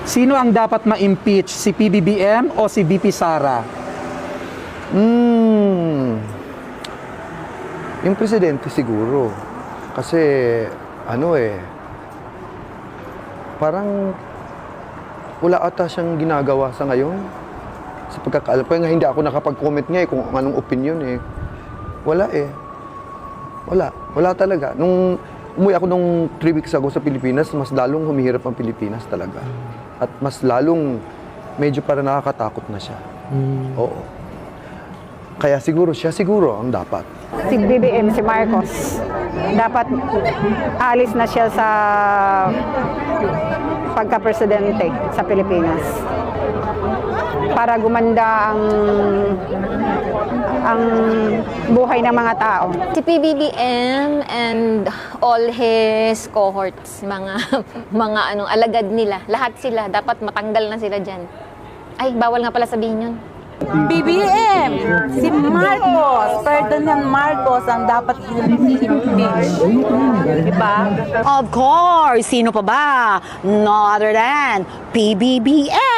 Sino ang dapat ma-impeach? Si PBBM o si VP Sara? Yung presidente siguro. Kasi, parang wala ata siyang ginagawa sa ngayon. Sa pagkakaalam ko, nga hindi ako nakapag-comment nga kung anong opinion Wala Wala talaga. Nung umuwi ako nung 3 weeks ago sa Pilipinas, mas lalong humihirap ang Pilipinas talaga. At mas lalong medyo para nakakatakot na siya. Oo. Kaya siya siguro ang dapat. Si BBM, si Marcos, dapat alis na siya sa pagka-presidente sa Pilipinas para gumanda ang buhay ng mga tao. Si PBBM and all his cohorts, mga alagad nila, lahat sila, dapat matanggal na sila dyan. Ay, bawal nga pala sabihin yun. BBM, si Marcos, Ferdinand Marcos ang dapat i-impeach. Diba? Of course, sino pa ba? No other than PBBM.